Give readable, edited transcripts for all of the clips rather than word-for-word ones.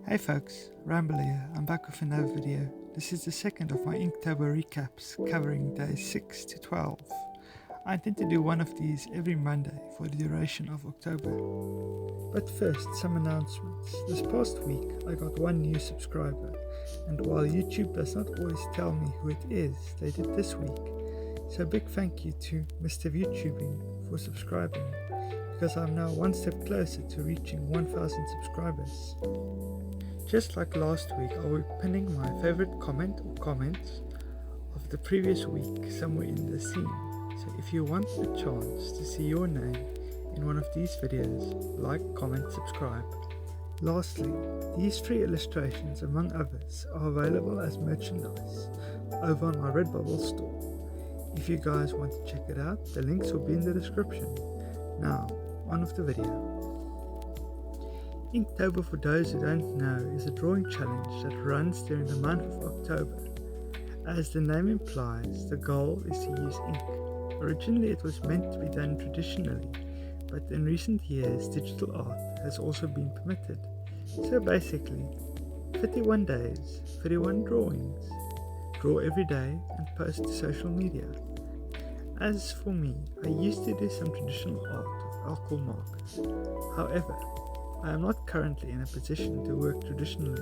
Hey folks, Ramble here. I'm back with another video. This is the second of my Inktober recaps covering days 6 to 12. I intend to do one of these every Monday for the duration of October. But first, some announcements. This past week I got one new subscriber, and while YouTube does not always tell me who it is, they did this week. So a big thank you to Mr. YouTubing for subscribing, because I'm now one step closer to reaching 1000 subscribers. Just like last week, I will be pinning my favorite comment or comments of the previous week somewhere in the scene. So if you want the chance to see your name in one of these videos, like, comment, subscribe. Lastly, these free illustrations, among others, are available as merchandise over on my RedBubble store. If you guys want to check it out, the links will be in the description. Now, on with the video. Inktober, for those who don't know, is a drawing challenge that runs during the month of October. As the name implies, the goal is to use ink. Originally it was meant to be done traditionally, but in recent years digital art has also been permitted. So basically, 31 days, 31 drawings. Draw every day and post to social media. As for me, I used to do some traditional art with alcohol markers. However, I am not currently in a position to work traditionally,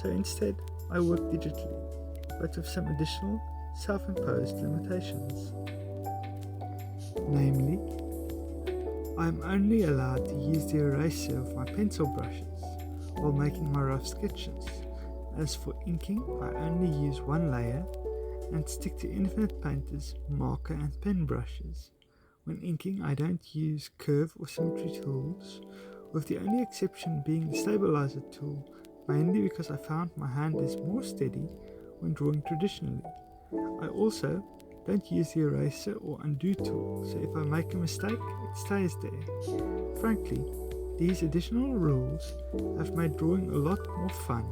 so instead I work digitally, but with some additional self-imposed limitations. Namely, I am only allowed to use the eraser of my pencil brushes while making my rough sketches. As for inking, I only use one layer and stick to Infinite Painter's marker and pen brushes. When inking, I don't use curve or symmetry tools, with the only exception being the stabilizer tool, mainly because I found my hand is more steady when drawing traditionally. I also don't use the eraser or undo tool, so if I make a mistake, it stays there. Frankly, these additional rules have made drawing a lot more fun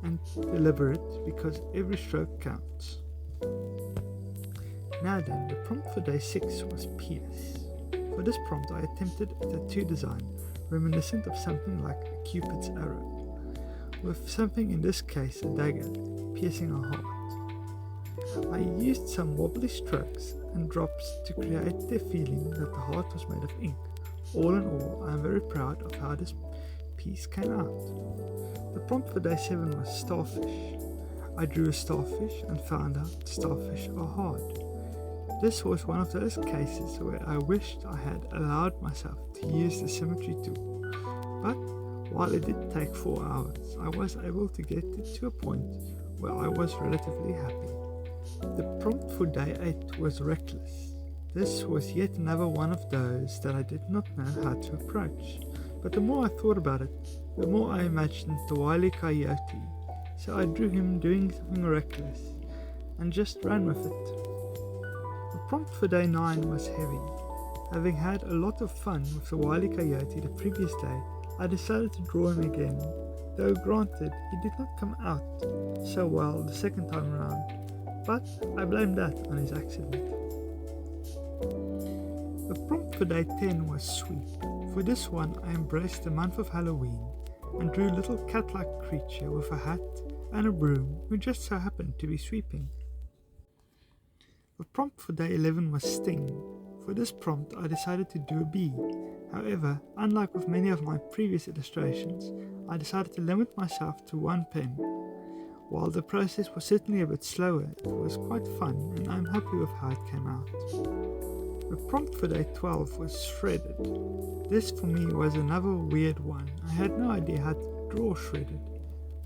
and deliberate because every stroke counts. Now then, the prompt for day 6 was P.S. For this prompt I attempted a tattoo design reminiscent of something like a Cupid's arrow, with something, in this case a dagger, piercing a heart. I used some wobbly strokes and drops to create the feeling that the heart was made of ink. All in all, I am very proud of how this piece came out. The prompt for day 7 was starfish. I drew a starfish and found out starfish are hard. This was one of those cases where I wished I had allowed myself to use the symmetry tool, but while it did take 4 hours, I was able to get it to a point where I was relatively happy. The prompt for day 8 was reckless. This was yet another one of those that I did not know how to approach, but the more I thought about it, the more I imagined the Wile E. Coyote, so I drew him doing something reckless and just ran with it. The prompt for day 9 was heavy. Having had a lot of fun with the Wile E. Coyote the previous day, I decided to draw him again, though granted he did not come out so well the second time around, but I blame that on his accident. The prompt for day 10 was sweep. For this one I embraced the month of Halloween and drew a little cat-like creature with a hat and a broom who just so happened to be sweeping. The prompt for day 11 was sting. For this prompt I decided to do a bee. However, unlike with many of my previous illustrations, I decided to limit myself to one pen. While the process was certainly a bit slower, it was quite fun and I'm happy with how it came out. The prompt for day 12 was shredded. This for me was another weird one. I had no idea how to draw shredded.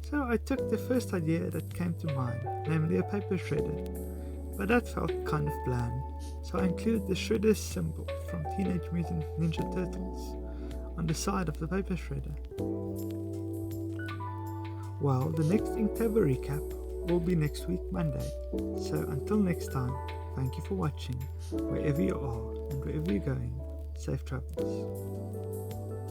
So I took the first idea that came to mind, namely a paper shredder. But that felt kind of bland, so I included the shredder symbol from Teenage Mutant Ninja Turtles on the side of the paper shredder. Well, the next Inktober recap will be next week Monday, so until next time, thank you for watching. Wherever you are and wherever you're going, safe travels.